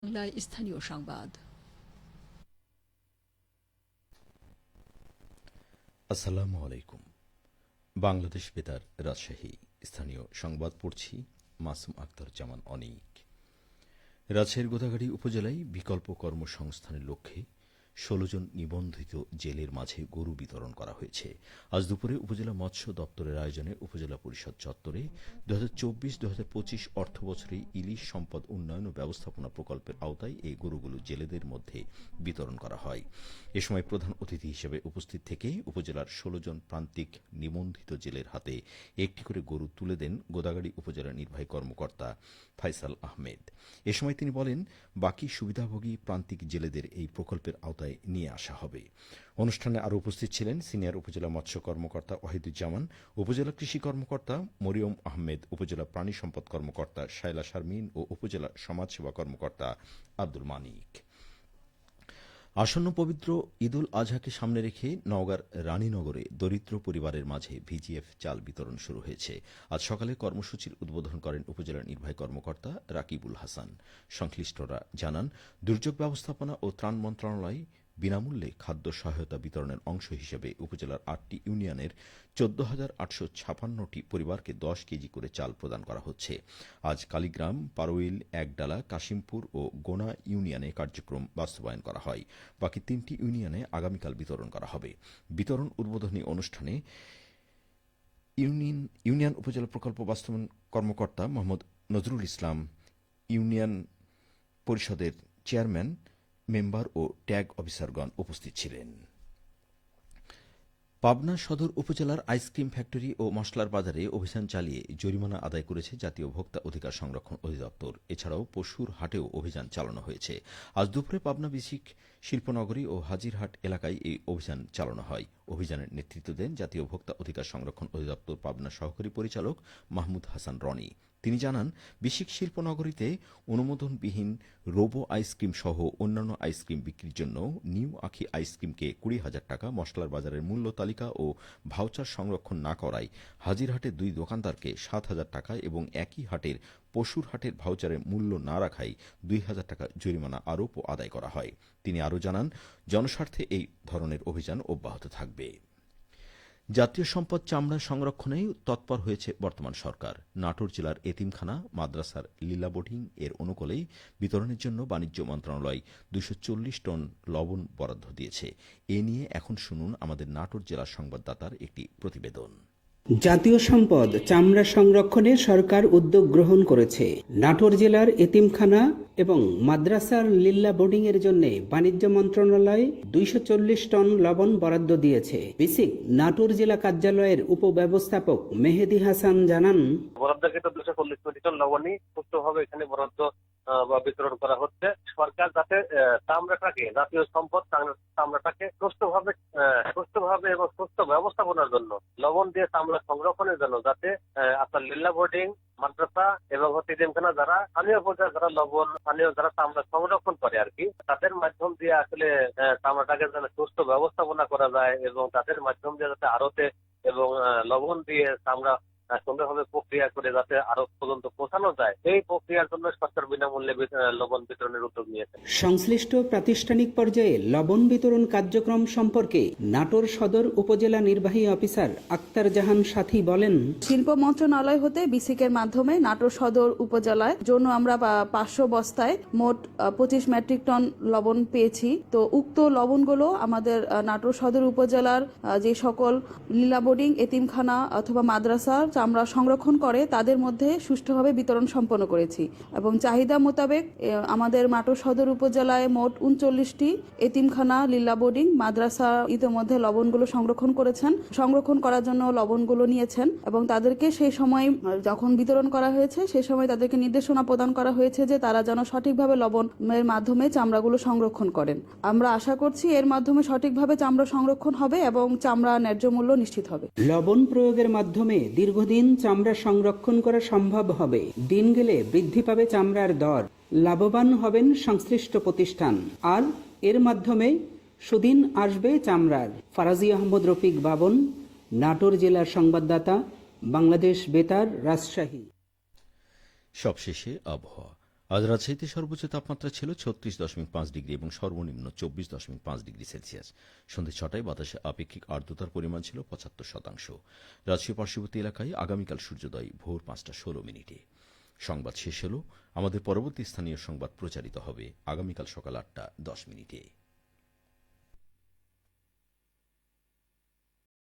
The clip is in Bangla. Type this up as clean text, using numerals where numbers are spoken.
বাংলায় স্থানীয় সংবাদ। আসসালামু আলাইকুম। বাংলাদেশ বেতার রাজশাহী স্থানীয় সংবাদ পড়ছি মাসুম আক্তার জামান অনিক। রাজশাহীর গোদাগাড়ী উপজেলায় বিকল্প কর্মসংস্থানের লক্ষ্যে ১৬ জন নিবন্ধিত জেলের মাঝে গরু বিতরণ করা হয়েছে। আজ দুপুরে উপজেলা মৎস্য দপ্তরের আয়োজনে উপজেলা পরিষদ চত্বরে ২০২৪-২০২৫ অর্থবছরে ইলিশ সম্পদ উন্নয়ন ও ব্যবস্থাপনা প্রকল্পের আওতায় এই গরুগুলো জেলেদের মধ্যে বিতরণ করা হয়। এ সময় প্রধান অতিথি হিসেবে উপস্থিত থেকে উপজেলার ১৬ জন প্রান্তিক নিবন্ধিত জেলের হাতে একটি করে গরু তুলে দেন গোদাগাড়ী উপজেলা নির্বাহী কর্মকর্তা ফাইসাল আহমেদ। এ সময় তিনি বলেন, বাকি সুবিধাভোগী প্রান্তিক জেলেদের এই প্রকল্পের আওতায় নিয়ে আসা হবে। অনুষ্ঠানে আরও উপস্থিত ছিলেন সিনিয়র উপজেলা মৎস্য কর্মকর্তা ওয়াহিদুজ্জামান, উপজেলা কৃষি কর্মকর্তা মরিয়ম আহমেদ, উপজেলা প্রাণী সম্পদ কর্মকর্তা শায়লা শারমিন ও উপজেলা সমাজসেবা কর্মকর্তা আব্দুল মানিক। আসন্ন পবিত্র ঈদুল আজহাকে সামনে রেখে নওগাঁর রানীনগরে দরিদ্র পরিবারের মাঝে ভিজিএফ চাল বিতরণ শুরু হয়েছে। আজ সকালে কর্মসূচির উদ্বোধন করেন উপজেলা নির্বাহী কর্মকর্তা রাকিবুল হাসান। সংশ্লিষ্টরা জানান, দুর্যোগ ব্যবস্থাপনা ও ত্রাণ মন্ত্রণালয় বিনামূল্যে খাদ্য সহায়তা বিতরণের অংশ হিসেবে উপজেলার ৮টি ইউনিয়নের ১৪,৮৫৬টি পরিবারকে ১০ কেজি করে চাল প্রদান করা হচ্ছে। আজ কালীগ্রাম, পারোইল, একডালা, কাশিমপুর ও গোনা ইউনিয়নে কার্যক্রম বাস্তবায়ন করা হয়। বাকি ৩টি ইউনিয়নে আগামীকাল বিতরণ করা হবে। বিতরণ উদ্বোধনী অনুষ্ঠানে ইউনিয়ন উপজেলা প্রকল্প বাস্তবায়ন কর্মকর্তা মোহাম্মদ নজরুল ইসলাম, ইউনিয়ন পরিষদের চেয়ারম্যান, মেম্বার ও ট্যাগ অফিসারগণ উপস্থিত ছিলেন। পাবনা সদর উপজেলার আইসক্রিম ফ্যাক্টরি ও মশলার বাজারে অভিযান চালিয়ে জরিমানা আদায় করেছে জাতীয় ভোক্তা অধিকার সংরক্ষণ অধিদপ্তর। এছাড়াও পশুর হাটেও অভিযান চালানো হয়েছে। আজ দুপুরে পাবনা বিসিক শিল্পনগরী ও হাজিরহাট এলাকায় এই অভিযান চালানো হয়। অভিযানের নেতৃত্ব দেন জাতীয় ভোক্তা অধিকার সংরক্ষণ অধিদপ্তর পাবনা সহকারী পরিচালক মাহমুদ হাসান রনি। তিনি জানান, বিসিক শিল্পনগরীতে অনুমোদনবিহীন রোবো আইসক্রিম সহ অন্যান্য আইসক্রিম বিক্রির জন্য নিউ আখি আইসক্রিমকে ২০,০০০ টাকা, মশলার বাজারের মূল্য তালিকা ও ভাউচার সংরক্ষণ না করায় হাজিরহাটের ২ দোকানদারকে ৭,০০০ টাকা এবং একই হাটের পশুর হাটের ভাউচারের মূল্য না রাখায় ২,০০০ টাকা জরিমানা আরোপ ও আদায় করা হয়। তিনি আরও জানান, জনস্বার্থে এই ধরনের অভিযান অব্যাহত থাকবে। জাতীয় সম্পদ চামড়া সংরক্ষণে তৎপর হয়েছে বর্তমান সরকার। নাটোর জেলার এতিমখানা, মাদ্রাসার লীলা বোর্ডিং এর অনুকূলে বিতরণের জন্য বাণিজ্য মন্ত্রণালয় ২৪০ টন লবণ বরাদ্দ দিয়েছে। এ নিয়ে এখন শুনুন আমাদের নাটোর জেলার সংবাদদাতার একটি প্রতিবেদন। জাতীয় সম্পদ চামড়া সংরক্ষণে সরকার উদ্যোগ গ্রহণ করেছে। নাটোর জেলার এতিমখানা এবং মাদ্রাসার লিল্লা বোর্ডিং এর জন্য বাণিজ্য মন্ত্রণালয় ২৪০ টন লবণ বরাদ্দ দিয়েছে। বিসিক নাটোর জেলা কার্যালয়ের উপব্যবস্থাপক মেহেদি হাসান জানান, বরাদ্দকৃত ২৪০ মেট্রিক টন লবণই সুষ্ঠুভাবে এখানে বরাদ্দ বা বিতরণ করা হচ্ছে। সরকার যাতে চামড়াটাকে, জাতীয় সম্পদ চামড়াটাকে সুষ্ঠুভাবে এবং সুস্থ ব্যবস্থাপনার জন্য, লবণ দিয়ে চামড়া সংরক্ষণের জন্য যাতে আপনার লিল্লা বোর্ডিং, মাদ্রাসা এবং এতিমখানা যারা স্থানীয় পর্যায়ে যারা লবণ স্থানীয় যারা চামড়া সংরক্ষণ করে আর কি, তাদের মাধ্যম দিয়ে আসলে চামড়াটাকে যেন সুস্থ ব্যবস্থাপনা করা যায় এবং তাদের মাধ্যম দিয়ে যাতে আড়তে এবং লবণ দিয়ে চামড়া সুন্দরভাবে প্রক্রিয়া করে যাতে আরো পর্যন্ত পৌঁছানো যায়, এই প্রক্রিয়ার জন্য সরকার বিনামূল্যে লবণ বিতরণের উদ্যোগ নিয়েছে। সংশ্লিষ্ট প্রাতিষ্ঠানিক পর্যায়ে লবণ বিতরণ কার্যক্রম সম্পর্কে নাটোর সদর উপজেলা নির্বাহী অফিসার আক্তার জাহান সাথী বলেন, শিল্প মন্ত্রণালয় হতে বিসিকের মাধ্যমে নাটোর সদর উপজেলায় জন্য আমরা ৫০০ বস্তায় মোট ২৫ মেট্রিক টন লবণ পেয়েছি। তো উক্ত লবণগুলো আমাদের নাটোর সদর উপজেলার যে সকল লীলা বোর্ডিং, এতিমখানা অথবা মাদ্রাসা চামড়া সংরক্ষণ করে তাদের মধ্যে সুষ্ঠুভাবে বিতরণ সম্পন্ন করেছি এবং চাহিদা মোতাবেক আমাদের নাটোর সদর উপজেলায় মোট ৩৯টি এতিমখানা, লীলা বোর্ডিং, মাদ্রাসা ইতিমধ্যে লবণগুলো সংরক্ষণ করেছেন, সংরক্ষণ করার জন্য লবণগুলো নিয়েছেন এবং তাদেরকে সেই সময় যখন বিতরণ করা হয়েছে সেই সময় তাদেরকে নির্দেশনা প্রদান করা হয়েছে যে তারা যেন সঠিকভাবে লবণের মাধ্যমে চামড়াগুলো সংরক্ষণ করেন। আমরা আশা করছি এর মাধ্যমে সঠিকভাবে চামড়া সংরক্ষণ হবে এবং চামড়া ন্যায্য মূল্য নিশ্চিত হবে। লবণ প্রয়োগের মাধ্যমে দীর্ঘদিন চামড়া সংরক্ষণ করা সম্ভব হবে। দিন গেলে বৃদ্ধি পাবে চামড়ার দর, লাভবান হবেন সংশ্লিষ্ট প্রতিষ্ঠান, আর এর মাধ্যমে সুদিন আসবে চামড়ার। ফারাজি আহমদ রফিক বাবন, নাটোর জেলার সংবাদদাতা, বাংলাদেশ বেতার, রাজশাহী। সবশেষে আবহাওয়া। আজ রাজশাহীতে সর্বোচ্চ তাপমাত্রা ছিল ৩৬.৫ ডিগ্রি এবং সর্বনিম্ন ২৪.৫ ডিগ্রি সেলসিয়াস। সন্ধ্যে ৬টায় বাতাসে আপেক্ষিক আর্দ্রতার পরিমাণ ছিল ৭৫%। রাজশাহী পার্শ্ববর্তী এলাকায় আগামীকাল সূর্যোদয় ভোর ৫টা ১৬ মিনিটে। সংবাদ শেষ হল। আমাদের পরবর্তী স্থানীয় সংবাদ প্রচারিত হবে আগামীকাল সকাল ৮টা ১০ মিনিটে।